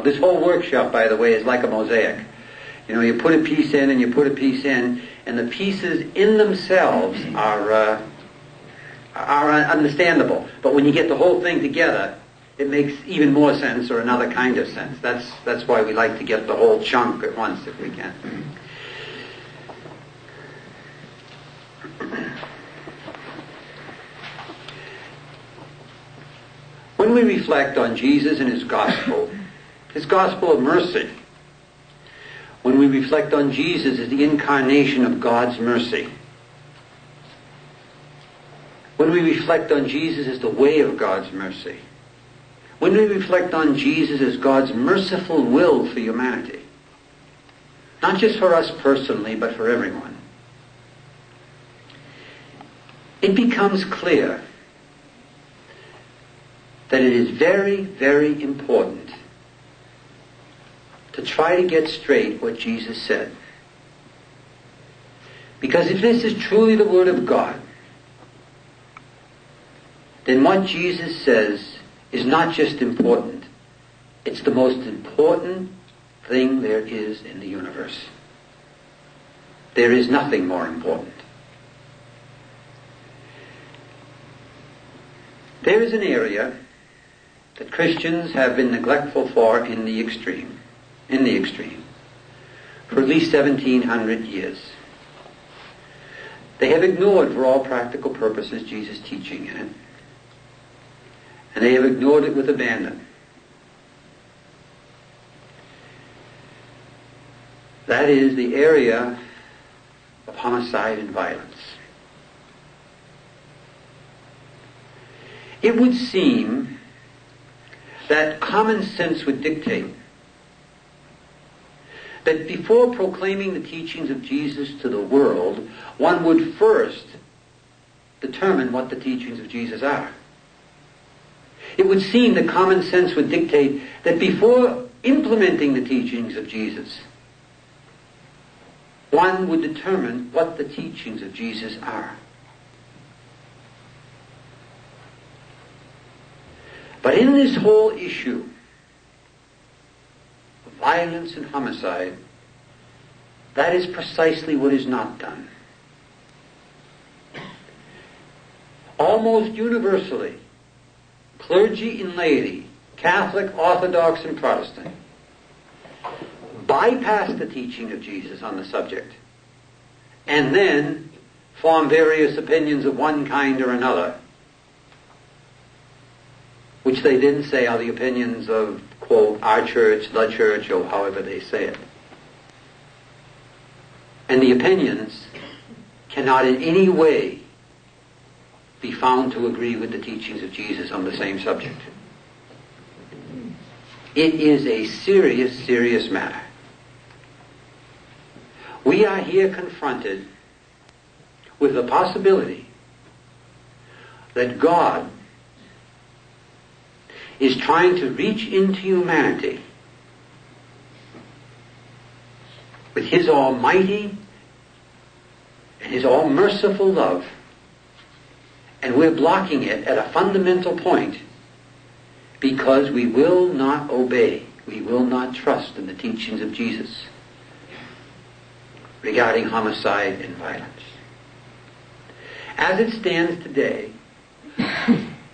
This whole workshop, by the way, is like a mosaic. You know, you put a piece in and you put a piece in, and the pieces in themselves are understandable. But when you get the whole thing together, it makes even more sense, or another kind of sense. That's why we like to get the whole chunk at once if we can. When we reflect on Jesus and His gospel of mercy, when we reflect on Jesus as the incarnation of God's mercy, when we reflect on Jesus as the way of God's mercy, when we reflect on Jesus as God's merciful will for humanity, not just for us personally, but for everyone, it becomes clear that it is very, very important to try to get straight what Jesus said. Because if this is truly the Word of God, then what Jesus says is not just important, it's the most important thing there is in the universe. There is nothing more important. There is an area that Christians have been neglectful for in the extreme, for at least 1700 years. They have ignored, for all practical purposes, Jesus' teaching in it. And they have ignored it with abandon. That is the area of homicide and violence. It would seem that common sense would dictate that before proclaiming the teachings of Jesus to the world, one would first determine what the teachings of Jesus are. It would seem that common sense would dictate that before implementing the teachings of Jesus, one would determine what the teachings of Jesus are. But in this whole issue of violence and homicide, that is precisely what is not done. Almost universally, clergy and laity, Catholic, Orthodox, and Protestant, bypass the teaching of Jesus on the subject and then form various opinions of one kind or another, which they didn't say are the opinions of, quote, our church, the church, or however they say it. And the opinions cannot in any way be found to agree with the teachings of Jesus on the same subject. It is a serious, serious matter. We are here confronted with the possibility that God is trying to reach into humanity with His almighty and His all-merciful love, and we're blocking it at a fundamental point because we will not obey, we will not trust in the teachings of Jesus regarding homicide and violence. As it stands today,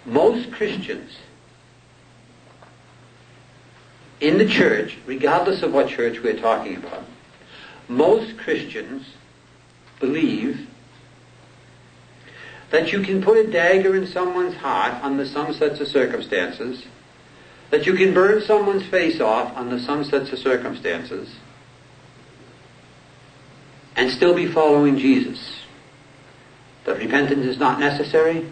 most Christians in the church, regardless of what church we're talking about, most Christians believe that you can put a dagger in someone's heart under some sets of circumstances, that you can burn someone's face off under some sets of circumstances, and still be following Jesus. That repentance is not necessary,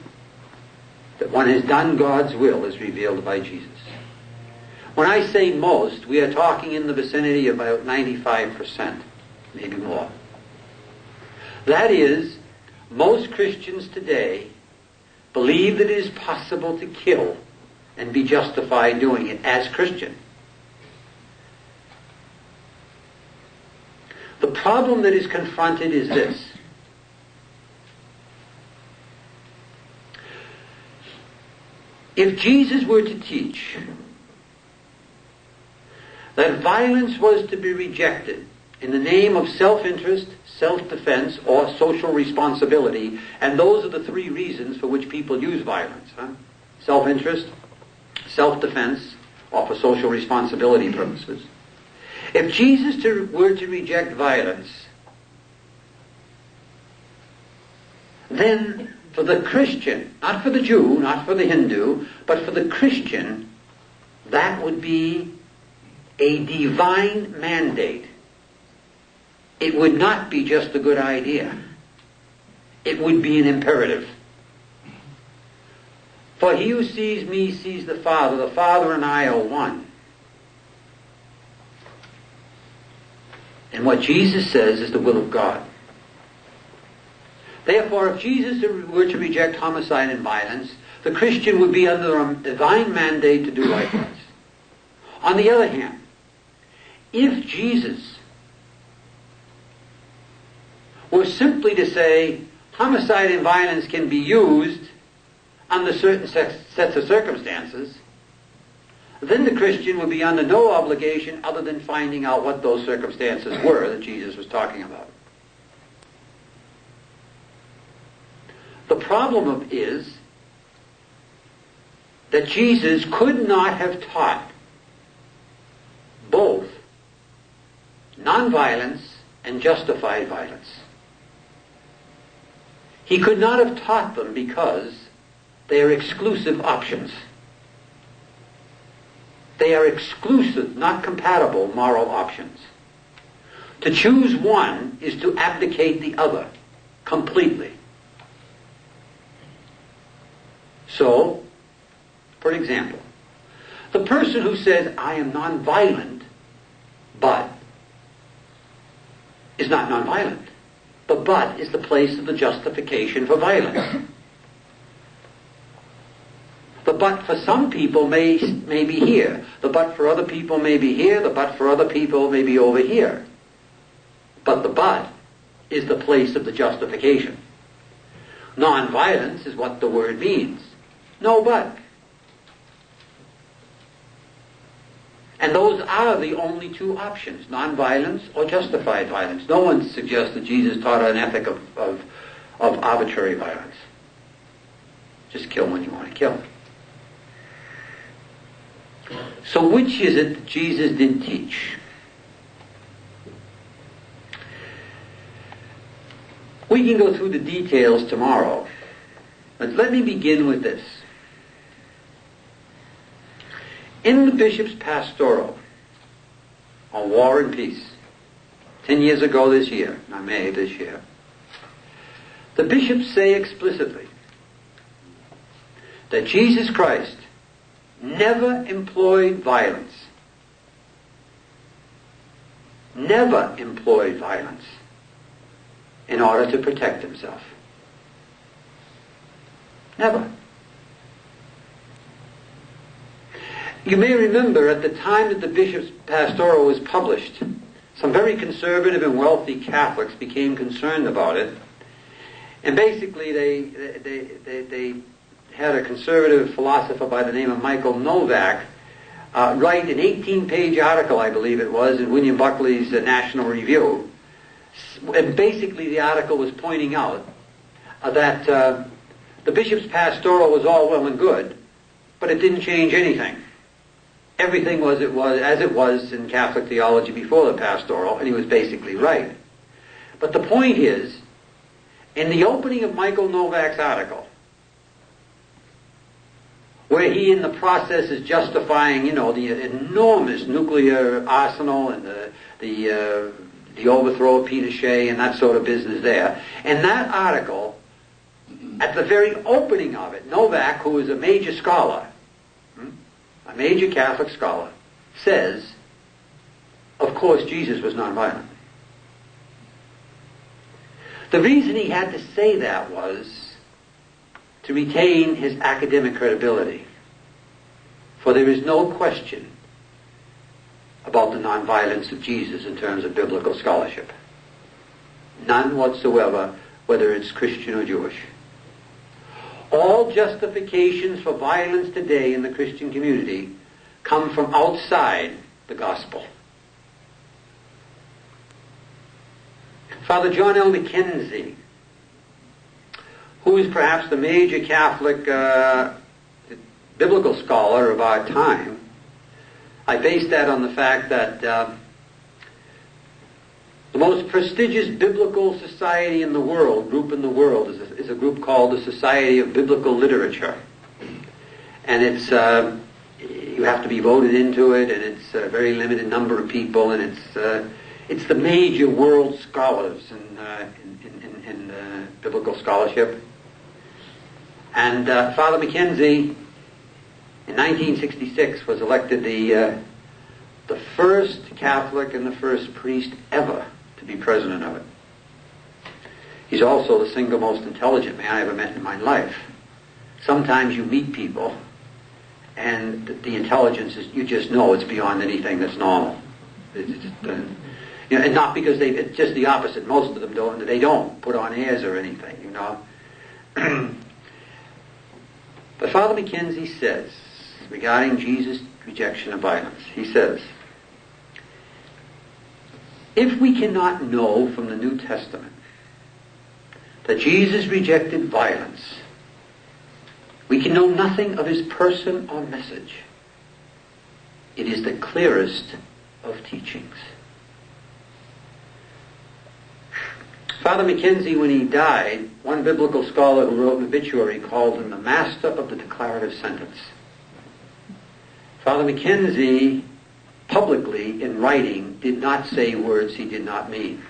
that one has done God's will as revealed by Jesus. When I say most, we are talking in the vicinity of about 95%, maybe more. That is, most Christians today believe that it is possible to kill and be justified doing it as Christian. The problem that is confronted is this. If Jesus were to teach that violence was to be rejected in the name of self-interest, self-defense, or social responsibility, and those are the three reasons for which people use violence. Self-interest, self-defense, or for social responsibility purposes. If Jesus were to reject violence, then for the Christian, not for the Jew, not for the Hindu, but for the Christian, that would be a divine mandate. It would not be just a good idea. It would be an imperative. For he who sees me sees the Father and I are one. And what Jesus says is the will of God. Therefore, if Jesus were to reject homicide and violence, the Christian would be under a divine mandate to do likewise. On the other hand, if Jesus were simply to say homicide and violence can be used under certain sets of circumstances, then the Christian would be under no obligation other than finding out what those circumstances were that Jesus was talking about. The problem is that Jesus could not have taught both nonviolence and justified violence. He could not have taught them because they are exclusive options. They are exclusive, not compatible moral options. To choose one is to abdicate the other completely. So, for example, the person who says, I am nonviolent, but is not nonviolent. The but is the place of the justification for violence. The but for some people may be here. The but for other people may be here. The but for other people may be over here. But the but is the place of the justification. Nonviolence is what the word means. No but. And those are the only two options, nonviolence or justified violence. No one suggests that Jesus taught an ethic of arbitrary violence. Just kill when you want to kill. So which is it that Jesus did teach? We can go through the details tomorrow, but let me begin with this. In the bishop's pastoral on War and Peace, 10 years ago this year, not May this year, the bishops say explicitly that Jesus Christ never employed violence. Never employed violence in order to protect himself. Never. You may remember at the time that the bishop's pastoral was published, some very conservative and wealthy Catholics became concerned about it, and basically they had a conservative philosopher by the name of Michael Novak write an 18-page article, I believe it was, in William Buckley's National Review. And basically the article was pointing out that the bishop's pastoral was all well and good, but it didn't change anything. Everything was as it was in Catholic theology before the pastoral, and he was basically right. But the point is, in the opening of Michael Novak's article, where he in the process is justifying, the enormous nuclear arsenal and the overthrow of Pinochet and that sort of business there, in that article, at the very opening of it, Novak, who is a major scholar, a major Catholic scholar, says, of course, Jesus was nonviolent. The reason he had to say that was to retain his academic credibility. For there is no question about the nonviolence of Jesus in terms of biblical scholarship. None whatsoever, whether it's Christian or Jewish. All justifications for violence today in the Christian community come from outside the gospel. Father John L. Mackenzie, who is perhaps the major Catholic biblical scholar of our time, I base that on the fact that the most prestigious biblical society in the world, group in the world, is a group called the Society of Biblical Literature. And it's you have to be voted into it, and it's a very limited number of people, and it's the major world scholars in biblical scholarship. And Father Mackenzie, in 1966, was elected the first Catholic and the first priest ever to be president of it. He's also the single most intelligent man I ever met in my life. Sometimes you meet people, and the intelligence is, you just know it's beyond anything that's normal. And not because it's just the opposite. Most of them don't put on airs or anything, you know. But Father Mackenzie says, regarding Jesus' rejection of violence, he says, if we cannot know from the New Testament that Jesus rejected violence, we can know nothing of his person or message. It is the clearest of teachings. Father Mackenzie, when he died, one biblical scholar who wrote an obituary called him the master of the declarative sentence. Father Mackenzie, publicly in writing, did not say words he did not mean.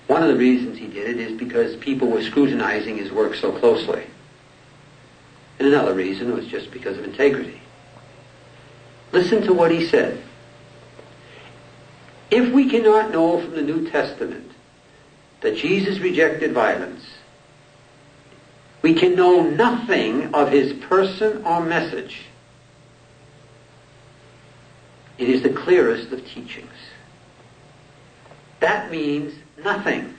One of the reasons he did it is because people were scrutinizing his work so closely. And another reason was just because of integrity. Listen to what he said. If we cannot know from the New Testament that Jesus rejected violence, we can know nothing of his person or message. It is the clearest of teachings. That means nothing.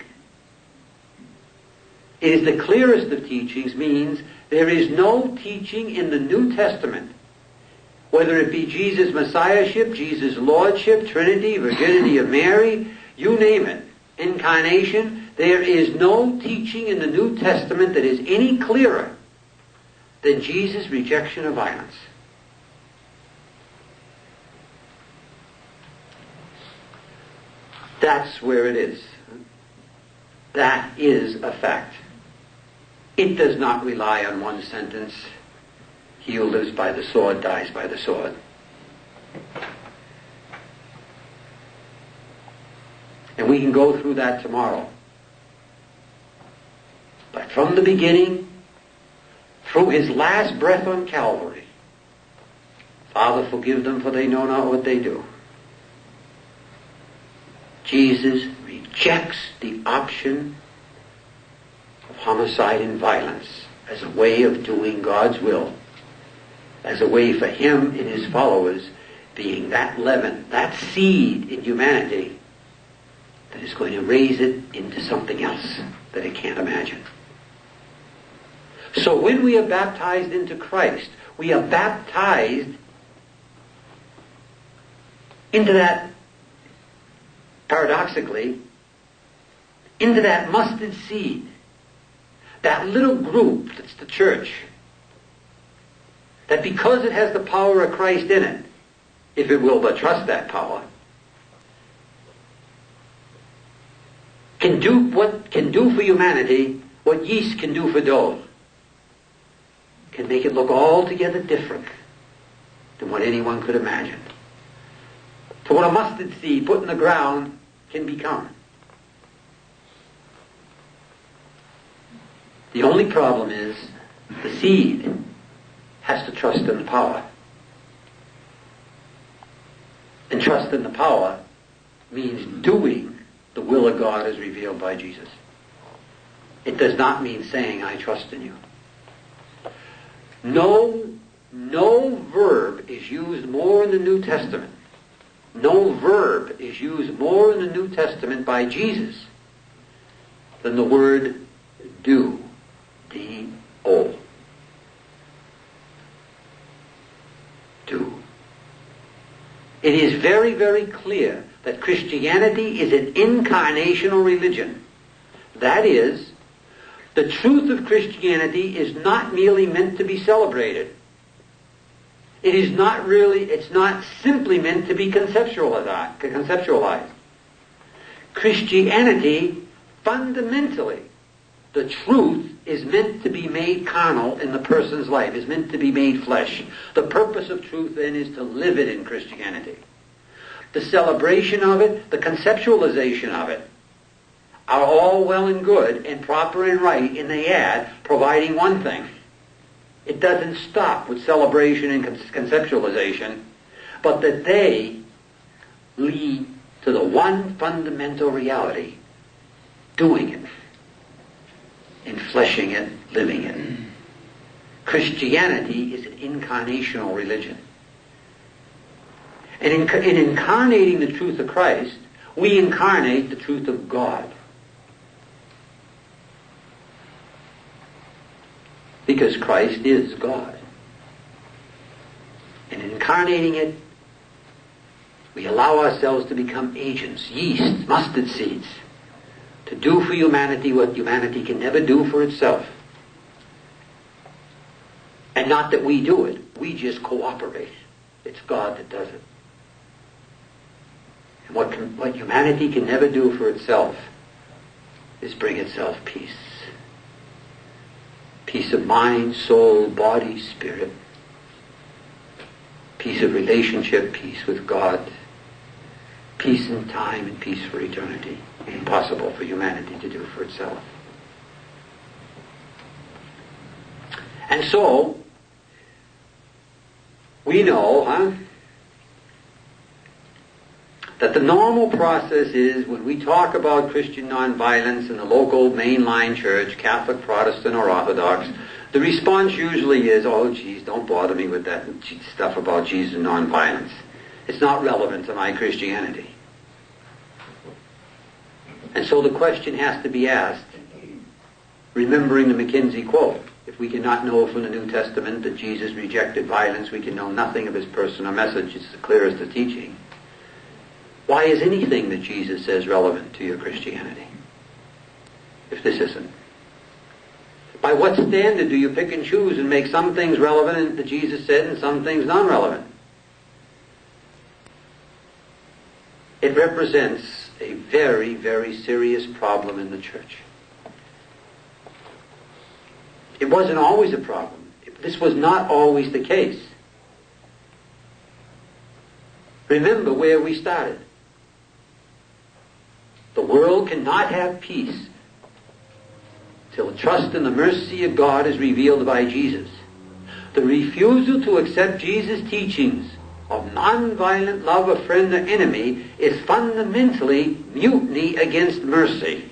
It is the clearest of teachings means there is no teaching in the New Testament, whether it be Jesus' Messiahship, Jesus' Lordship, Trinity, Virginity of Mary, you name it, Incarnation, there is no teaching in the New Testament that is any clearer than Jesus' rejection of violence. That's where it is. That is a fact. It does not rely on one sentence. He who lives by the sword dies by the sword. And we can go through that tomorrow. But from the beginning, through his last breath on Calvary, Father, forgive them, for they know not what they do. Jesus rejects the option of homicide and violence as a way of doing God's will, as a way for him and his followers being that leaven, that seed in humanity that is going to raise it into something else that it can't imagine. So when we are baptized into Christ, we are baptized into that, paradoxically, into that mustard seed, that little group that's the church, that because it has the power of Christ in it, if it will but trust that power, can do for humanity what yeast can do for dough. Can make it look altogether different than what anyone could imagine. To what a mustard seed put in the ground can become. The only problem is the seed has to trust in the power. And trust in the power means doing the will of God as revealed by Jesus. It does not mean saying, I trust in you. No verb is used more in the New Testament. No verb is used more in the New Testament by Jesus than the word do. D-O. Do. It is very, very clear that Christianity is an incarnational religion. That is, the truth of Christianity is not merely meant to be celebrated. It's not simply meant to be conceptualized. Christianity, fundamentally, the truth is meant to be made carnal in the person's life, is meant to be made flesh. The purpose of truth then is to live it in Christianity. The celebration of it, the conceptualization of it, are all well and good and proper and right in the ad, providing one thing. It doesn't stop with celebration and conceptualization, but that they lead to the one fundamental reality, doing it, enfleshing it, living it. Christianity is an incarnational religion. And in incarnating the truth of Christ, we incarnate the truth of God. Because Christ is God. And in incarnating it, we allow ourselves to become agents, yeast, mustard seeds, to do for humanity what humanity can never do for itself. And not that we do it, we just cooperate. It's God that does it. And what humanity can never do for itself is bring itself peace. Peace of mind, soul, body, spirit. Peace of relationship, peace with God. Peace in time and peace for eternity. Impossible for humanity to do for itself. And so, we know, that the normal process is when we talk about Christian nonviolence in the local mainline church, Catholic, Protestant, or Orthodox, the response usually is, oh, geez, don't bother me with that stuff about Jesus and nonviolence. It's not relevant to my Christianity. And so the question has to be asked, remembering the McKinsey quote, if we cannot know from the New Testament that Jesus rejected violence, we can know nothing of his person or message. It's the clearest of teaching. Why is anything that Jesus says relevant to your Christianity, if this isn't? By what standard do you pick and choose and make some things relevant that Jesus said and some things non-relevant? It represents a very, very serious problem in the church. It wasn't always a problem. This was not always the case. Remember where we started. The world cannot have peace till trust in the mercy of God is revealed by Jesus. The refusal to accept Jesus' teachings of nonviolent love of friend or enemy is fundamentally mutiny against mercy.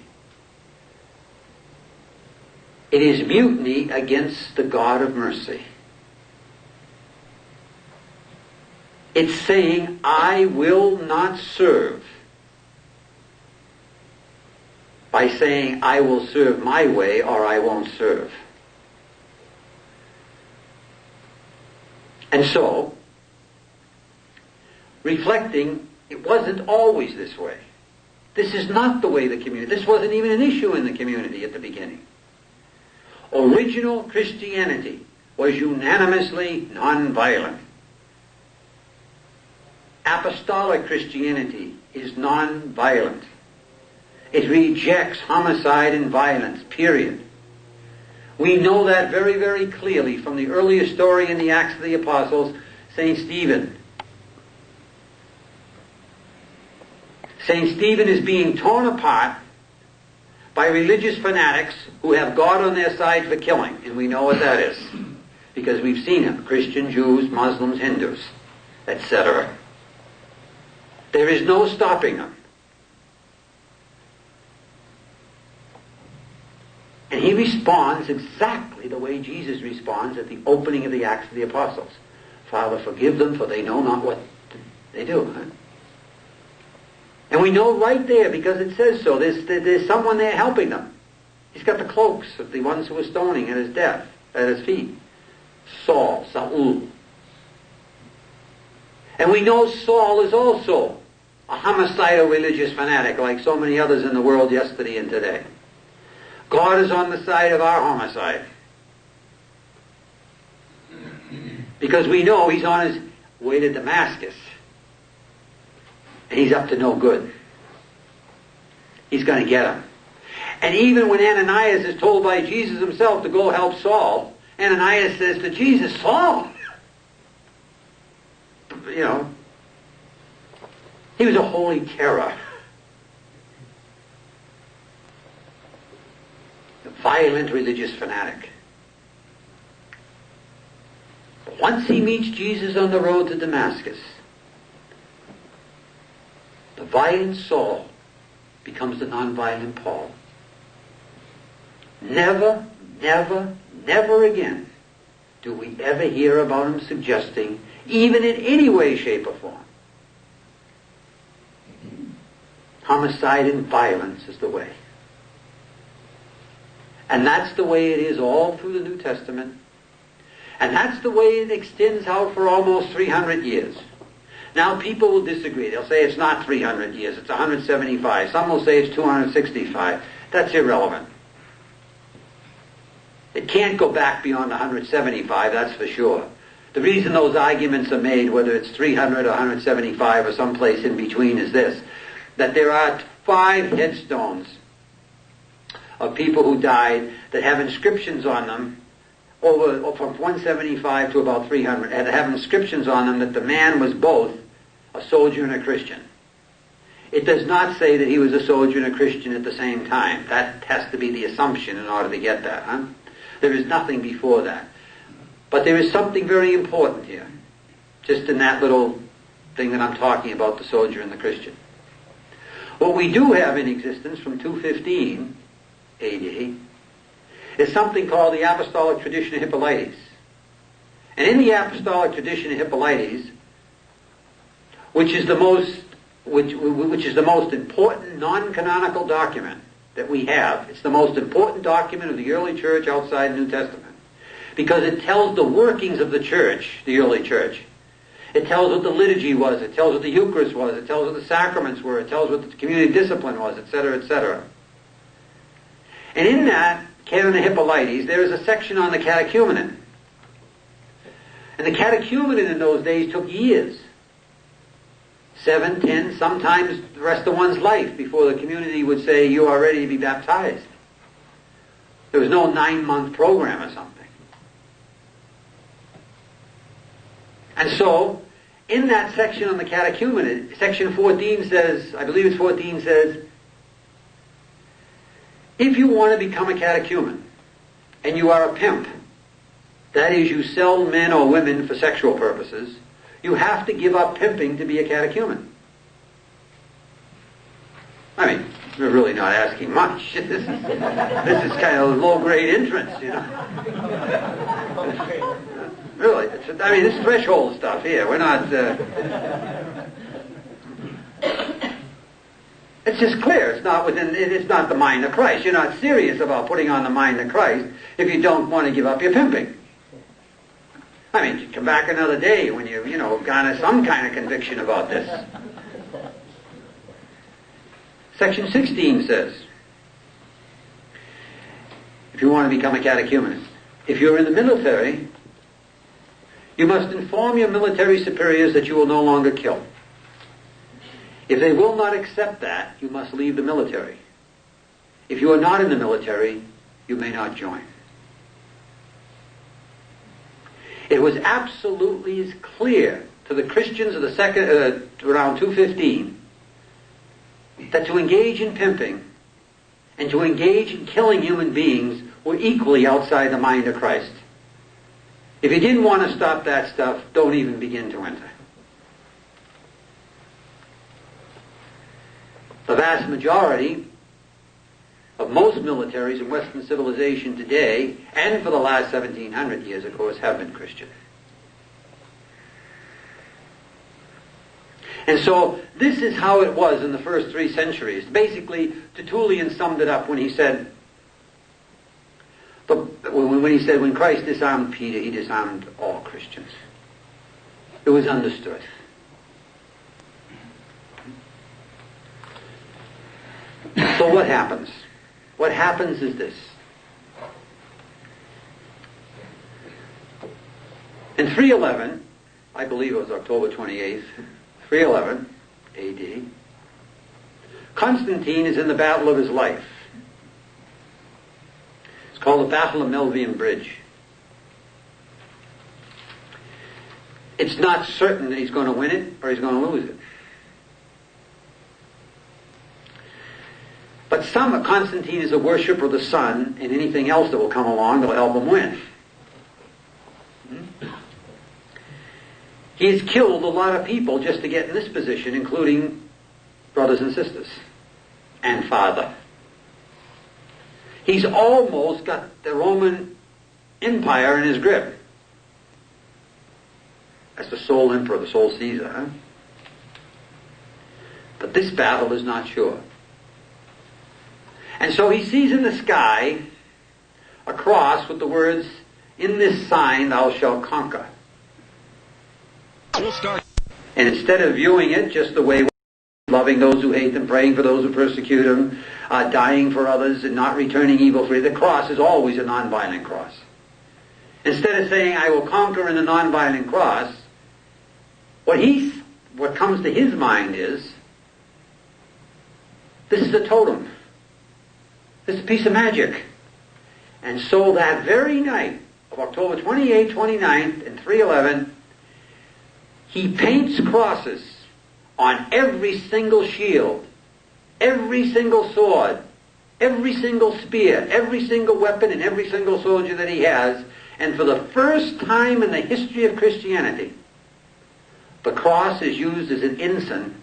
It is mutiny against the God of mercy. It's saying, I will not serve, by saying, I will serve my way or I won't serve. And so, reflecting, it wasn't always this way. This is not the way the community, this wasn't even an issue in the community at the beginning. Original Christianity was unanimously nonviolent. Apostolic Christianity is nonviolent. It rejects homicide and violence, period. We know that very, very clearly from the earliest story in the Acts of the Apostles, St. Stephen. St. Stephen is being torn apart by religious fanatics who have God on their side for killing. And we know what that is, because we've seen it. Christian, Jews, Muslims, Hindus, etc. There is no stopping them. And he responds exactly the way Jesus responds at the opening of the Acts of the Apostles. Father, forgive them, for they know not what they do. Huh? And we know right there, because it says so, there's someone there helping them. He's got the cloaks of the ones who were stoning at his death, at his feet. Saul. And we know Saul is also a homicidal religious fanatic like so many others in the world yesterday and today. God is on the side of our homicide. Because we know he's on his way to Damascus. And he's up to no good. He's going to get him. And even when Ananias is told by Jesus himself to go help Saul, Ananias says to Jesus, Saul, you know, he was a holy terror. A violent religious fanatic. But once he meets Jesus on the road to Damascus, the violent Saul becomes the nonviolent Paul. Never, never, never again do we ever hear about him suggesting, even in any way, shape, or form, homicide and violence is the way. And that's the way it is all through the New Testament. And that's the way it extends out for almost 300 years. Now, people will disagree. They'll say it's not 300 years, it's 175. Some will say it's 265. That's irrelevant. It can't go back beyond 175, that's for sure. The reason those arguments are made, whether it's 300 or 175 or someplace in between, is this: that there are 5 headstones of people who died that have inscriptions on them over from 175 to about 300, and have inscriptions on them that the man was both a soldier and a Christian. It does not say that he was a soldier and a Christian at the same time. That has to be the assumption in order to get that. Huh? There is nothing before that. But there is something very important here, just in that little thing that I'm talking about, the soldier and the Christian. What we do have in existence from 215 AD is something called the Apostolic Tradition of Hippolytus. And in the Apostolic Tradition of Hippolytus, which is the most important non-canonical document that we have, it's the most important document of the early church outside the New Testament, because it tells the workings of the church, the early church. It tells what the liturgy was, it tells what the Eucharist was, it tells what the sacraments were, it tells what the community discipline was, etc., etc. And in that Canon of Hippolytus, there is a section on the catechumenate. And the catechumenate in those days took years. 7, 10, sometimes the rest of one's life before the community would say, you are ready to be baptized. There was no 9-month program or something. And so, in that section on the catechumenate, section 14 says, I believe it's 14, says, if you want to become a catechumen, and you are a pimp, that is, you sell men or women for sexual purposes, you have to give up pimping to be a catechumen. I mean, we're really not asking much. This is kind of low-grade entrance, you know. Really, it's threshold stuff here. We're not... It's just clear. It's not the mind of Christ. You're not serious about putting on the mind of Christ if you don't want to give up your pimping. I mean, you come back another day when you garner some kind of conviction about this. Section 16 says, if you want to become a catechumenist, if you're in the military, you must inform your military superiors that you will no longer kill. If they will not accept that, you must leave the military. If you are not in the military, you may not join. It was absolutely as clear to the Christians of the around 215 that to engage in pimping and to engage in killing human beings were equally outside the mind of Christ. If you didn't want to stop that stuff, don't even begin to enter. The vast majority of most militaries in Western civilization today, and for the last 1700 years, of course, have been Christian. And so, this is how it was in the first 3 centuries. Basically, Tertullian summed it up when he said, when Christ disarmed Peter, he disarmed all Christians. It was understood. So what happens? What happens is this. In 311, I believe it was October 28th, 311 AD, Constantine is in the battle of his life. It's called the Battle of Milvian Bridge. It's not certain that he's going to win it or he's going to lose it. But Constantine is a worshipper of the sun, and anything else that will come along that will help him win. He has killed a lot of people just to get in this position, including brothers and sisters and father. He's almost got the Roman Empire in his grip. That's the sole emperor, the sole Caesar. Huh? But this battle is not sure. And so he sees in the sky a cross with the words, "In this sign thou shalt conquer." We'll start. And instead of viewing it just the way loving those who hate them, praying for those who persecute them, dying for others, and not returning evil for the cross is always a nonviolent cross. Instead of saying, "I will conquer in the nonviolent cross," what comes to his mind is, this is a totem. This is a piece of magic. And so that very night of October 28th, 29th, and 311, he paints crosses on every single shield, every single sword, every single spear, every single weapon, and every single soldier that he has. And for the first time in the history of Christianity, the cross is used as an ensign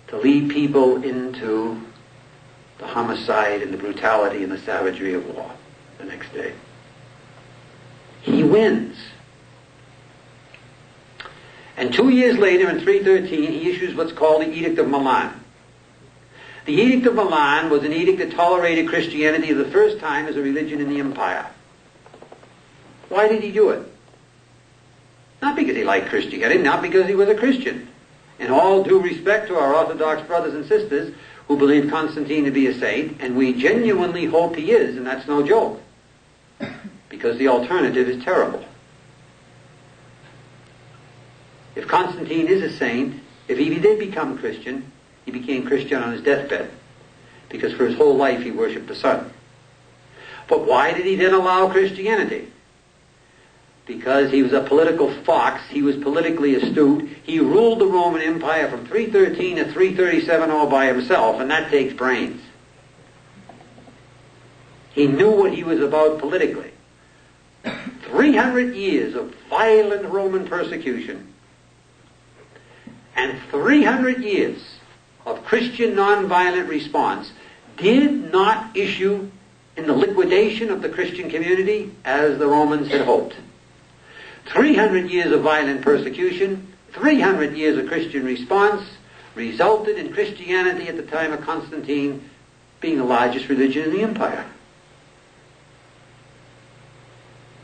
to lead people into the homicide and the brutality and the savagery of war the next day. He wins. And 2 years later, in 313, he issues what's called the Edict of Milan. The Edict of Milan was an edict that tolerated Christianity for the first time as a religion in the empire. Why did he do it? Not because he liked Christianity, not because he was a Christian. In all due respect to our Orthodox brothers and sisters who believe Constantine to be a saint, and we genuinely hope he is, and that's no joke, because the alternative is terrible. If Constantine is a saint, if he did become Christian, he became Christian on his deathbed, because for his whole life he worshipped the sun. But why did he then allow Christianity? Because he was a political fox, he was politically astute, he ruled the Roman Empire from 313 to 337 all by himself, and that takes brains. He knew what he was about politically. 300 years of violent Roman persecution, and 300 years of Christian nonviolent response did not issue in the liquidation of the Christian community as the Romans had hoped. 300 years of violent persecution, 300 years of Christian response resulted in Christianity at the time of Constantine being the largest religion in the empire.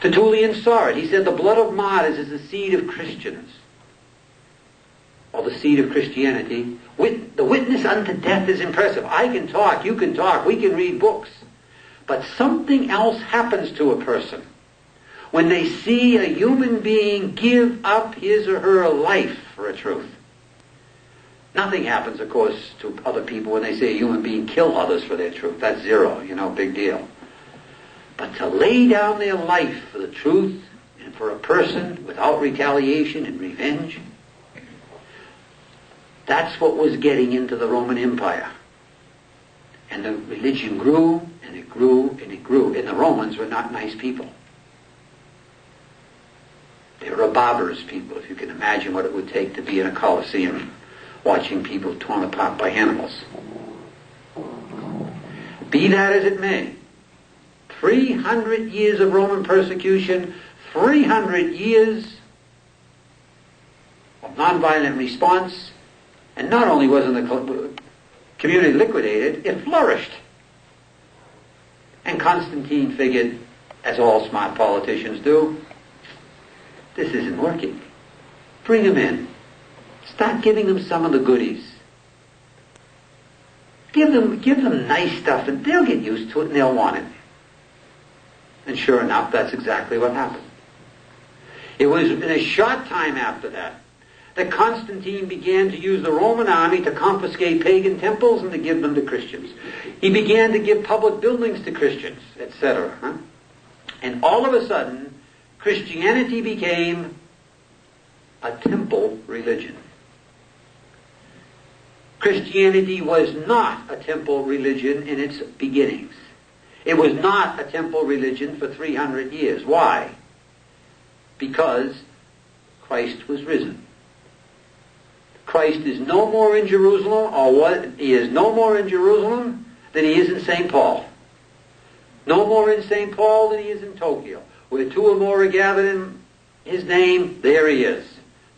Tertullian saw it. He said the blood of martyrs is the seed of Christians, or the seed of Christianity. The witness unto death is impressive. I can talk, you can talk, we can read books. But something else happens to a person when they see a human being give up his or her life for a truth. Nothing happens, of course, to other people when they see a human being kill others for their truth. That's zero, big deal. But to lay down their life for the truth and for a person without retaliation and revenge, that's what was getting into the Roman Empire. And the religion grew, and it grew, and it grew. And the Romans were not nice people. They were a barbarous people, if you can imagine what it would take to be in a Colosseum watching people torn apart by animals. Be that as it may, 300 years of Roman persecution, 300 years of nonviolent response, and not only wasn't the community liquidated, it flourished. And Constantine figured, as all smart politicians do, this isn't working. Bring them in. Start giving them some of the goodies. Give them nice stuff, and they'll get used to it, and they'll want it. And sure enough, that's exactly what happened. It was in a short time after that Constantine began to use the Roman army to confiscate pagan temples and to give them to Christians. He began to give public buildings to Christians, etc. And all of a sudden, Christianity became a temple religion. Christianity was not a temple religion in its beginnings. It was not a temple religion for 300 years. Why? Because Christ was risen. Christ is no more in Jerusalem, he is no more in Jerusalem than he is in St. Paul. No more in St. Paul than he is in Tokyo. Where two or more are gathered in his name, there he is.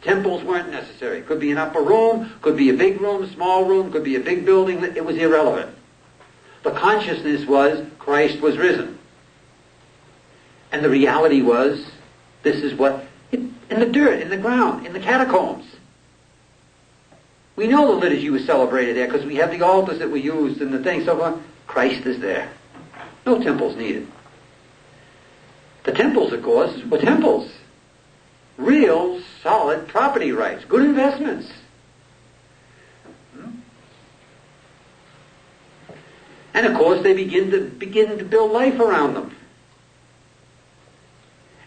Temples weren't necessary. Could be an upper room, could be a big room, small room, could be a big building. It was irrelevant. The consciousness was Christ was risen. And the reality was, this is what, in the dirt, in the ground, in the catacombs. We know the liturgy was celebrated there because we have the altars that were used and the things. So Christ is there. No temples needed. The temples, of course, were temples. Real, solid property rights. Good investments. And of course they begin to build life around them.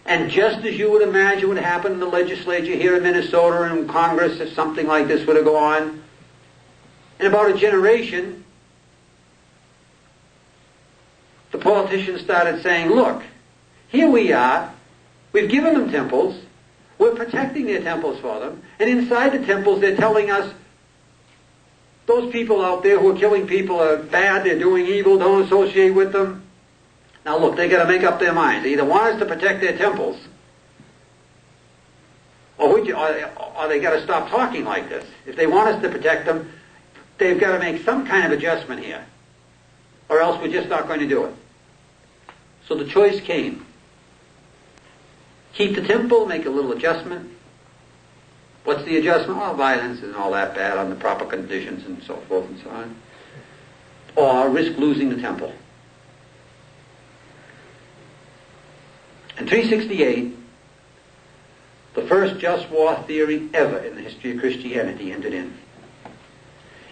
And just as you would imagine would happen in the legislature here in Minnesota and in Congress if something like this were to go on, in about a generation, the politicians started saying, look, here we are, we've given them temples, we're protecting their temples for them, and inside the temples they're telling us those people out there who are killing people are bad, they're doing evil, don't associate with them. Now look, they got to make up their minds. They either want us to protect their temples, or they got to stop talking like this. If they want us to protect them, they've got to make some kind of adjustment here, or else we're just not going to do it. So the choice came. Keep the temple, make a little adjustment. What's the adjustment? Well, violence isn't all that bad on the proper conditions and so forth and so on. Or risk losing the temple. In 368, the first just war theory ever in the history of Christianity entered in.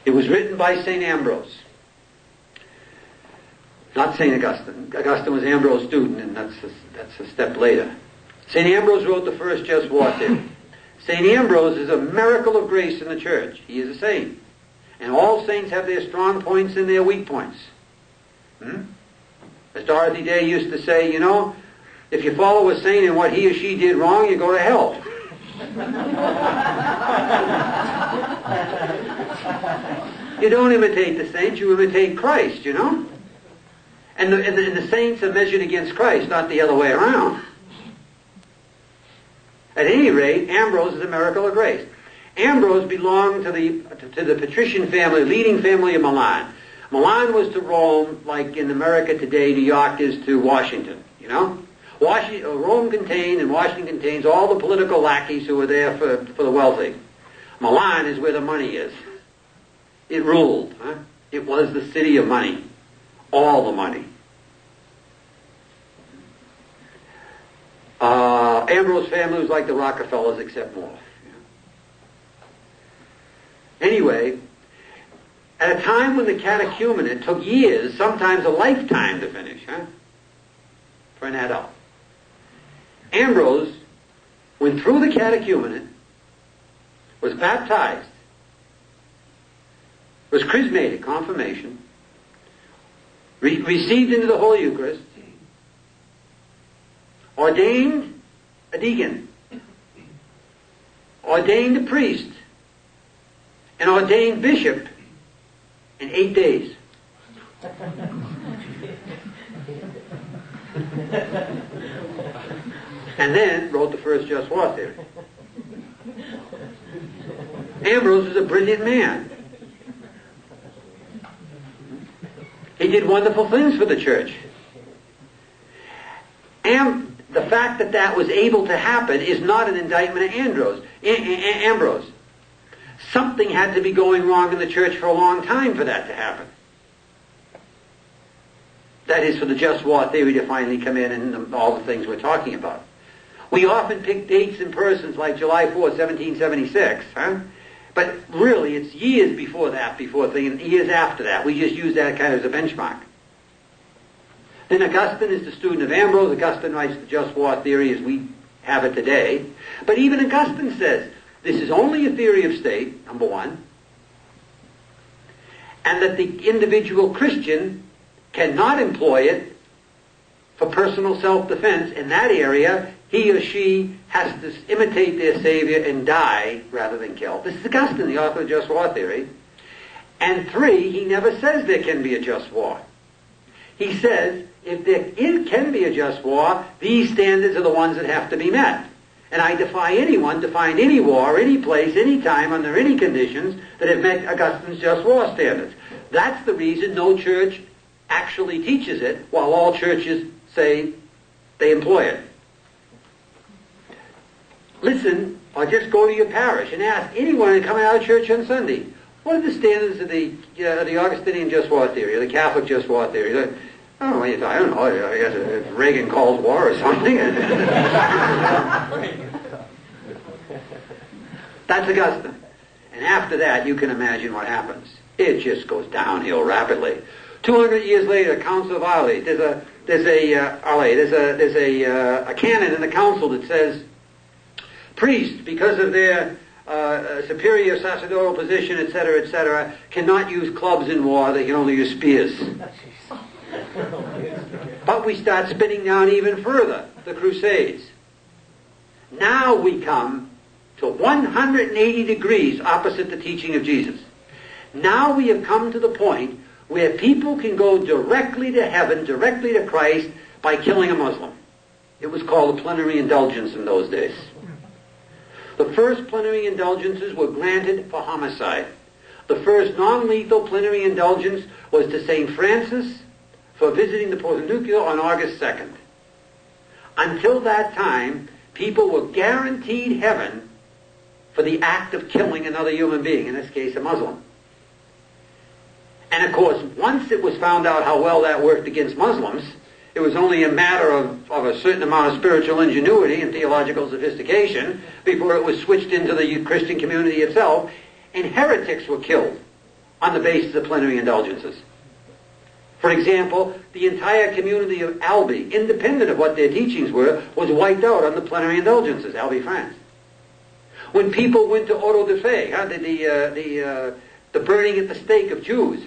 It was written by St. Ambrose. Not St. Augustine. Augustine was Ambrose's student, and that's a step later. St. Ambrose wrote the first just war theory. St. Ambrose is a miracle of grace in the church. He is a saint. And all saints have their strong points and their weak points. As Dorothy Day used to say, you know, if you follow a saint and what he or she did wrong, you go to hell. You don't imitate the saints, you imitate Christ, you know? And the saints are measured against Christ, not the other way around. At any rate, Ambrose is a miracle of grace. Ambrose belonged to the patrician family, leading family of Milan. Milan was to Rome like in America today New York is to Washington, you know? Rome contained and Washington contains all the political lackeys who were there for the wealthy. Milan is where the money is. It ruled. It was the city of money. All the money. Ambrose's family was like the Rockefellers except more. Anyway, at a time when the catechumenate took years, sometimes a lifetime to finish, for an adult, Ambrose went through the catechumenate, was baptized, was chrismated, confirmation, received into the Holy Eucharist, ordained a deacon, ordained a priest, and ordained bishop in 8 days. And then wrote the first just war theory. Ambrose was a brilliant man. He did wonderful things for the church. And the fact that that was able to happen is not an indictment of Ambrose. Something had to be going wrong in the church for a long time for that to happen. That is, for the just war theory to finally come in and all the things we're talking about. We often pick dates and persons like July 4, 1776, but really it's years before that, years after that. We just use that kind of as a benchmark. Then Augustine is the student of Ambrose. Augustine writes the just war theory as we have it today. But even Augustine says this is only a theory of state, number one, and that the individual Christian cannot employ it for personal self-defense. In that area, he or she has to imitate their Savior and die rather than kill. This is Augustine, the author of just war theory. And three, he never says there can be a just war. He says if there can be a just war, these standards are the ones that have to be met. And I defy anyone to find any war, any place, any time, under any conditions that have met Augustine's just war standards. That's the reason no church actually teaches it, while all churches say they employ it. Listen, or just go to your parish and ask anyone coming out of church on Sunday, what are the standards of the Augustinian just war theory, or the Catholic just war theory? I don't know, I guess if Reagan calls war or something. That's Augustine. And after that, you can imagine what happens. It just goes downhill rapidly. 200 years later, Council of Arles. There's a canon in the council that says priests, because of their superior sacerdotal position, etc., cannot use clubs in war. They can only use spears. But we start spinning down even further, the Crusades. Now we come to 180 degrees opposite the teaching of Jesus. Now we have come to the point where people can go directly to heaven, directly to Christ, by killing a Muslim. It was called the Plenary Indulgence in those days. The first plenary indulgences were granted for homicide. The first non-lethal plenary indulgence was to St. Francis for visiting the Portiuncula on August 2nd. Until that time, people were guaranteed heaven for the act of killing another human being, in this case a Muslim. And of course, once it was found out how well that worked against Muslims, it was only a matter of a certain amount of spiritual ingenuity and theological sophistication before it was switched into the Christian community itself, and heretics were killed on the basis of plenary indulgences. For example, the entire community of Albi, independent of what their teachings were, was wiped out on the plenary indulgences, Albi, France. When people went to auto de fe, the burning at the stake of Jews,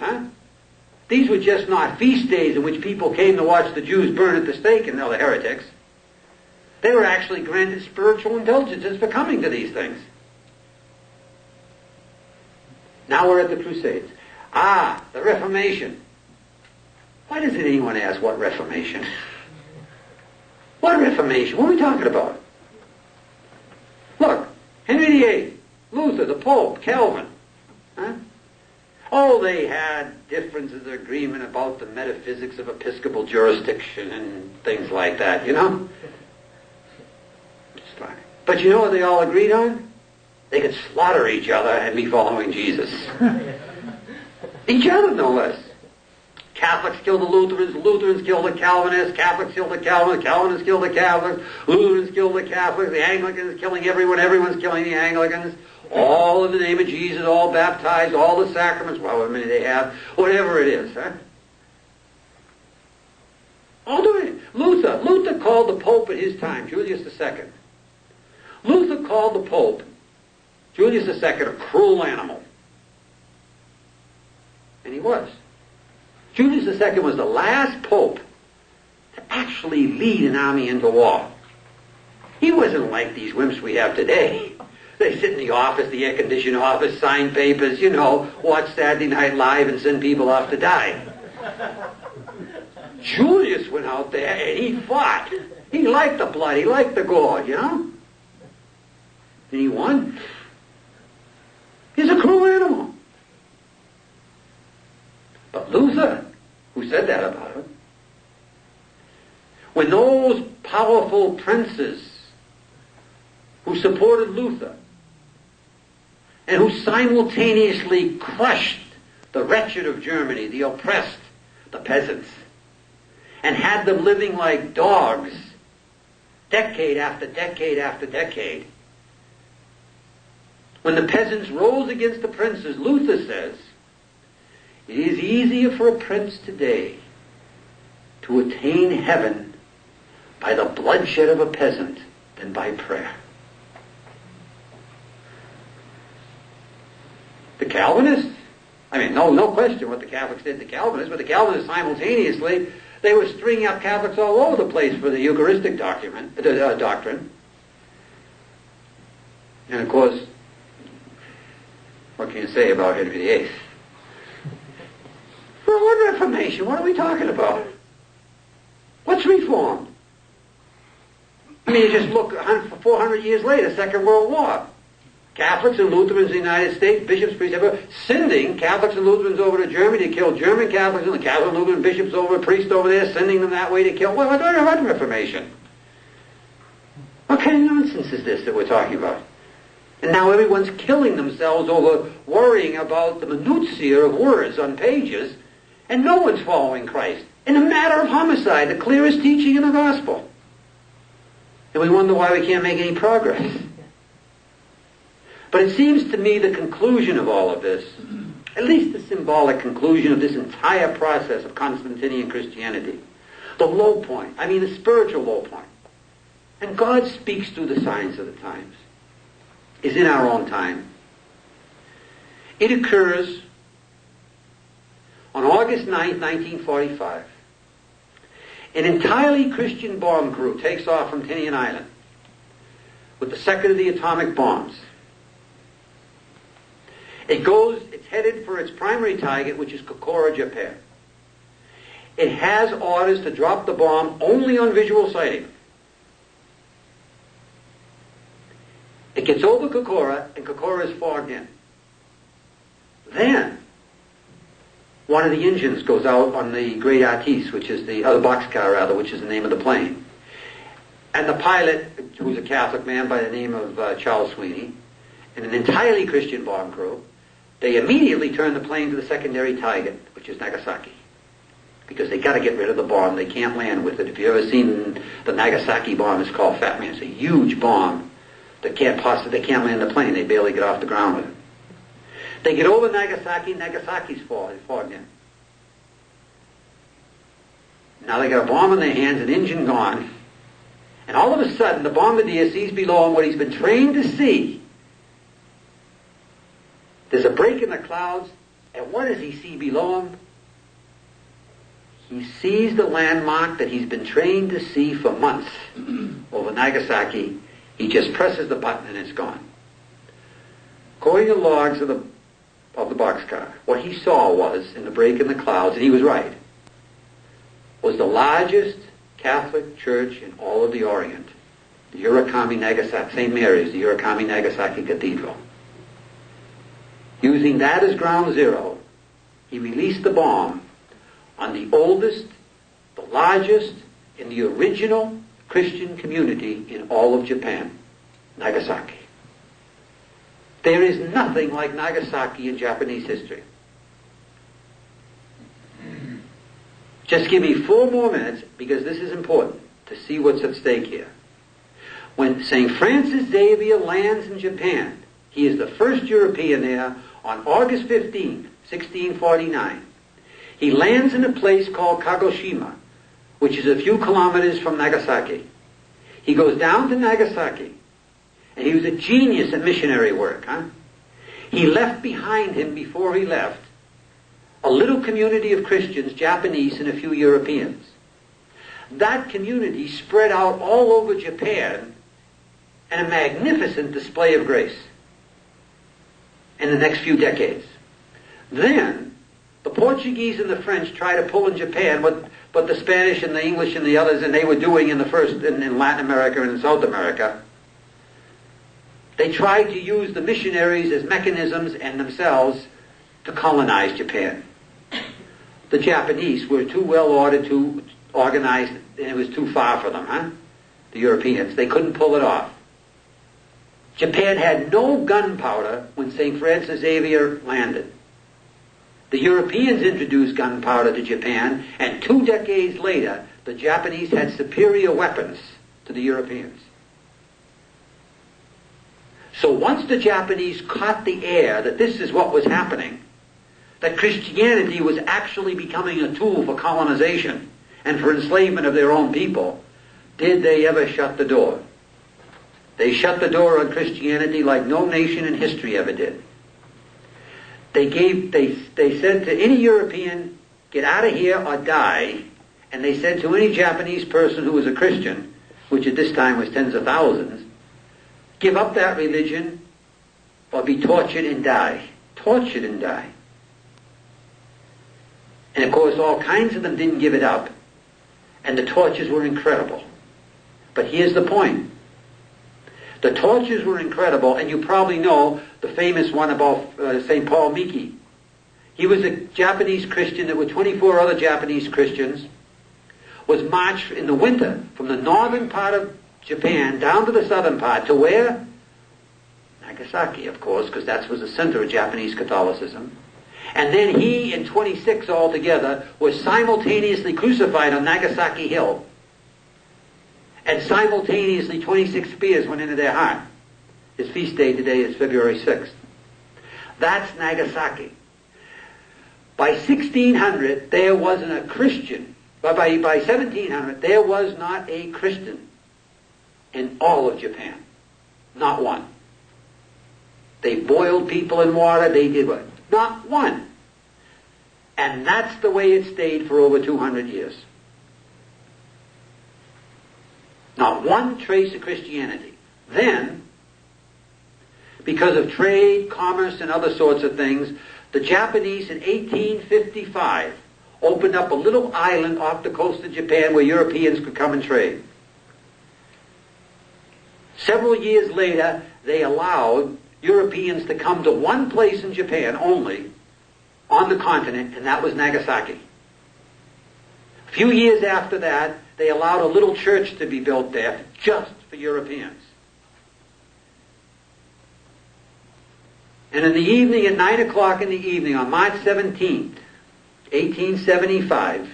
these were just not feast days in which people came to watch the Jews burn at the stake and other heretics. They were actually granted spiritual indulgences for coming to these things. Now we're at the Crusades. The Reformation. Why doesn't anyone ask what Reformation? What Reformation? What are we talking about? Look, Henry VIII, Luther, the Pope, Calvin. They had differences of agreement about the metaphysics of episcopal jurisdiction and things like that, But you know what they all agreed on? They could slaughter each other and be following Jesus. Each other, no less. Catholics killed the Lutherans, Lutherans killed the Calvinists, Catholics killed the Calvinists, Calvinists killed the Catholics, Lutherans killed the Catholics, the Anglicans killing everyone, everyone's killing the Anglicans. All in the name of Jesus, all baptized, all the sacraments, however many they have, whatever it is. All doing it. Luther called the Pope at his time, Julius II. Luther called the Pope, Julius II, a cruel animal. And he was. Julius II was the last Pope to actually lead an army into war. He wasn't like these wimps we have today. They sit in the office, the air-conditioned office, sign papers, watch Saturday Night Live and send people off to die. Julius went out there and he fought. He liked the blood, he liked the gore, And he won. He's a cruel animal. But Luther, who said that about him, when those powerful princes who supported Luther and who simultaneously crushed the wretched of Germany, the oppressed, the peasants, and had them living like dogs, decade after decade after decade. When the peasants rose against the princes, Luther says, it is easier for a prince today to attain heaven by the bloodshed of a peasant than by prayer. The Calvinists, no question what the Catholics did to Calvinists, but the Calvinists simultaneously, they were stringing up Catholics all over the place for the Eucharistic doctrine. And of course, what can you say about Henry VIII? For what Reformation? What are we talking about? What's reformed? You just look 400 years later, Second World War. Catholics and Lutherans in the United States, bishops, priests, everywhere, sending Catholics and Lutherans over to Germany to kill German Catholics, and the Catholic and Lutheran bishops over, priests over there, sending them that way to kill. What Reformation? What kind of nonsense is this that we're talking about? And now everyone's killing themselves over worrying about the minutiae of words on pages, and no one's following Christ. In a matter of homicide, the clearest teaching in the gospel. And we wonder why we can't make any progress. But it seems to me the conclusion of all of this, at least the symbolic conclusion of this entire process of Constantinian Christianity, the low point, the spiritual low point, and God speaks through the signs of the times, is in our own time. It occurs on August 9th, 1945. An entirely Christian bomb crew takes off from Tinian Island with the second of the atomic bombs. It's headed for its primary target, which is Kokura, Japan. It has orders to drop the bomb only on visual sighting. It gets over Kokura, and Kokura is fogged in. Then, one of the engines goes out on the Great Artiste, which is the boxcar, which is the name of the plane. And the pilot, who's a Catholic man by the name of Charles Sweeney, and an entirely Christian bomb crew, they immediately turn the plane to the secondary target, which is Nagasaki. Because they got to get rid of the bomb. They can't land with it. If you've ever seen the Nagasaki bomb, it's called Fat Man. It's a huge bomb that they can't land the plane. They barely get off the ground with it. They get over Nagasaki, Nagasaki's fogged in. Now they got a bomb in their hands, an engine gone, and all of a sudden the bombardier sees below him what he's been trained to see. There's a break in the clouds, and what does he see below him? He sees the landmark that he's been trained to see for months over Nagasaki. He just presses the button and it's gone. According to logs of the boxcar, what he saw was, in the break in the clouds, and he was right, was the largest Catholic church in all of the Orient, the Urakami Nagasaki, St. Mary's, the Urakami Nagasaki Cathedral. Using that as ground zero, he released the bomb on the oldest, the largest, and the original Christian community in all of Japan, Nagasaki. There is nothing like Nagasaki in Japanese history. Just give me 4 more minutes, because this is important to see what's at stake here. When St. Francis Xavier lands in Japan, he is the first European there on August 15, 1649. He lands in a place called Kagoshima, which is a few kilometers from Nagasaki. He goes down to Nagasaki, and he was a genius at missionary work. He left behind him, before he left, a little community of Christians, Japanese, and a few Europeans. That community spread out all over Japan in a magnificent display of grace in the next few decades. Then, the Portuguese and the French try to pull in Japan what the Spanish and the English and the others, and they were doing in Latin America and in South America. They tried to use the missionaries as mechanisms and themselves to colonize Japan. The Japanese were too well ordered, too organized, and it was too far for them, The Europeans. They couldn't pull it off. Japan had no gunpowder when St. Francis Xavier landed. The Europeans introduced gunpowder to Japan, and 2 decades later, the Japanese had superior weapons to the Europeans. So once the Japanese caught the air that this is what was happening, that Christianity was actually becoming a tool for colonization and for enslavement of their own people, did they ever shut the door? They shut the door on Christianity like no nation in history ever did. They said to any European, get out of here or die. And they said to any Japanese person who was a Christian, which at this time was tens of thousands, give up that religion or be tortured and die. Tortured and die. And of course all kinds of them didn't give it up. And the tortures were incredible. But here's the point. The tortures were incredible, and you probably know the famous one about St. Paul Miki. He was a Japanese Christian that with 24 other Japanese Christians was marched in the winter from the northern part of Japan down to the southern part to where? Nagasaki, of course, because that was the center of Japanese Catholicism. And then he and 26 altogether were simultaneously crucified on Nagasaki Hill. And simultaneously 26 spears went into their heart. His feast day today is February 6th. That's Nagasaki. By 1600, there wasn't a Christian. But by 1700, there was not a Christian in all of Japan. Not one. They boiled people in water. They did what? Not one. And that's the way it stayed for over 200 years. Not one trace of Christianity. Then, because of trade, commerce, and other sorts of things, the Japanese in 1855 opened up a little island off the coast of Japan where Europeans could come and trade. Several years later, they allowed Europeans to come to one place in Japan only on the continent, and that was Nagasaki. A few years after that, they allowed a little church to be built there just for Europeans. And in the evening, at 9 o'clock in the evening, on March 17th, 1875,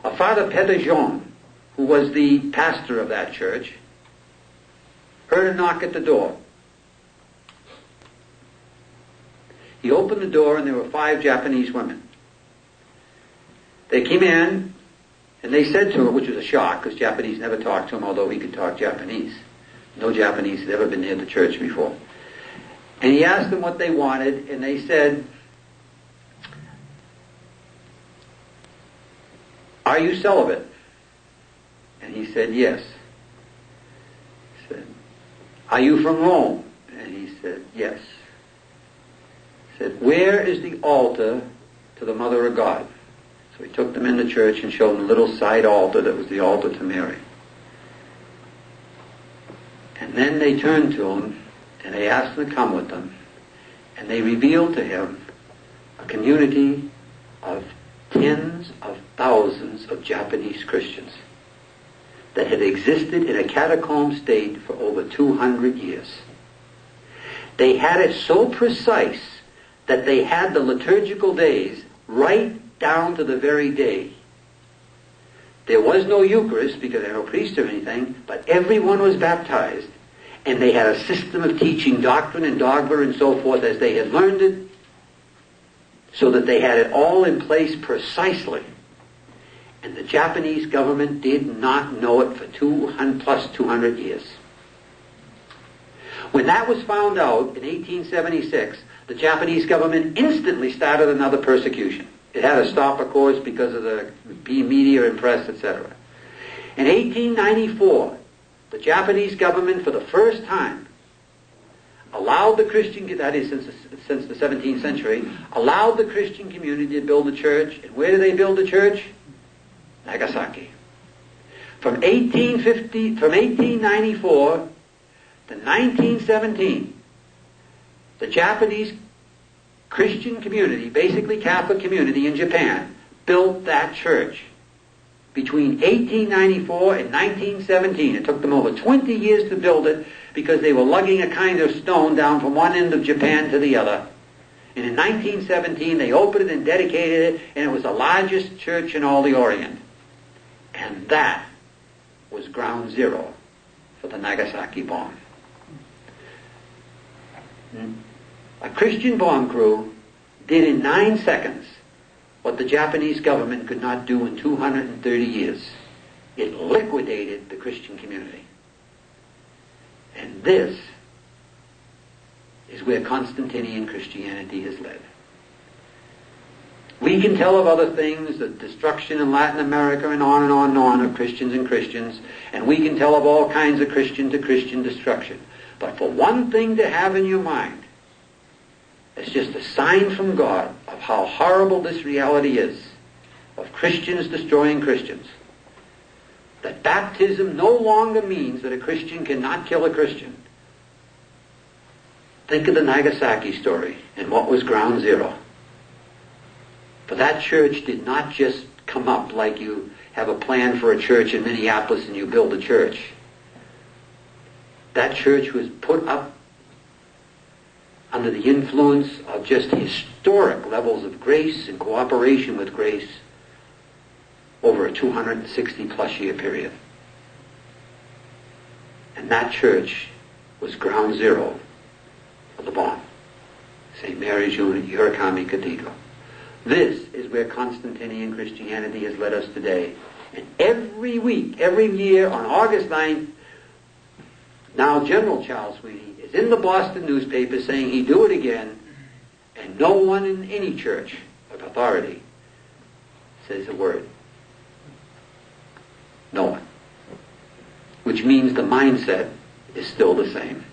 a Father Pédajon, who was the pastor of that church, heard a knock at the door. He opened the door and there were 5 Japanese women. They came in and they said to him, which was a shock because Japanese never talked to him, although he could talk Japanese. No Japanese had ever been near the church before. And he asked them what they wanted, and they said, "Are you celibate?" And he said, "Yes." He said, "Are you from Rome?" And he said, "Yes." He said, "Where is the altar to the Mother of God?" So he took them into church and showed them a little side altar that was the altar to Mary. And then they turned to him and they asked him to come with them. And they revealed to him a community of tens of thousands of Japanese Christians that had existed in a catacomb state for over 200 years. They had it so precise that they had the liturgical days right down to the very day. There was no Eucharist because there were no priest or anything, but everyone was baptized. And they had a system of teaching doctrine and dogma and so forth as they had learned it, so that they had it all in place precisely. And the Japanese government did not know it for 200 years. When that was found out in 1876, the Japanese government instantly started another persecution. It had to stop, of course, because of the media and press, etc. In 1894, the Japanese government, for the first time, allowed the Christian, that is since the 17th century, allowed the Christian community to build a church. And where did they build a church? Nagasaki. From 1894 to 1917, the Japanese Christian community, basically Catholic community in Japan, built that church. Between 1894 and 1917, it took them over 20 years to build it because they were lugging a kind of stone down from one end of Japan to the other. And in 1917, they opened it and dedicated it, and it was the largest church in all the Orient. And that was ground zero for the Nagasaki bomb. A Christian bomb crew did in 9 seconds what the Japanese government could not do in 230 years. It liquidated the Christian community. And this is where Constantinian Christianity has led. We can tell of other things, the destruction in Latin America and on and on and on of Christians and Christians, and we can tell of all kinds of Christian to Christian destruction. But for one thing to have in your mind, it's just a sign from God of how horrible this reality is, of Christians destroying Christians. That baptism no longer means that a Christian cannot kill a Christian. Think of the Nagasaki story and what was ground zero. For that church did not just come up like you have a plan for a church in Minneapolis and you build a church. That church was put up under the influence of just historic levels of grace and cooperation with grace over a 260 plus year period. And that church was ground zero of the bomb. St. Mary's Urakami Cathedral. This is where Constantinian Christianity has led us today. And every week, every year on August 9th, now General Charles Sweeney is in the Boston newspaper saying he'd do it again, and no one in any church of authority says a word. No one. Which means the mindset is still the same.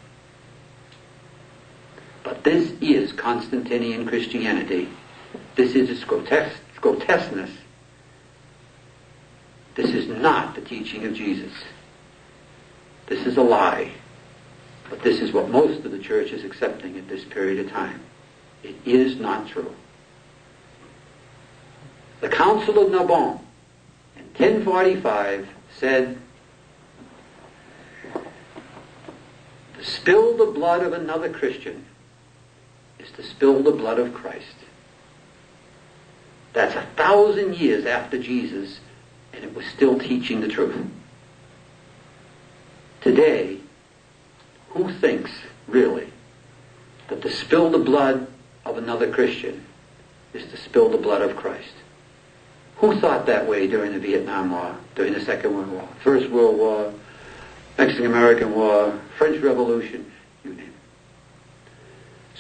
But this is Constantinian Christianity. This is its grotesqueness. This is not the teaching of Jesus. This is a lie. But this is what most of the church is accepting at this period of time. It is not true. The Council of Narbonne in 1045 said, to spill the blood of another Christian is to spill the blood of Christ. That's 1,000 years after Jesus, and it was still teaching the truth. Today, who thinks, really, that to spill the blood of another Christian is to spill the blood of Christ? Who thought that way during the Vietnam War, during the Second World War, First World War, Mexican-American War, French Revolution, you name it?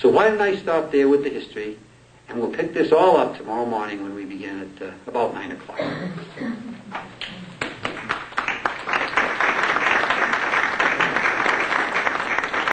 So why don't I stop there with the history, and we'll pick this all up tomorrow morning when we begin at about 9 o'clock.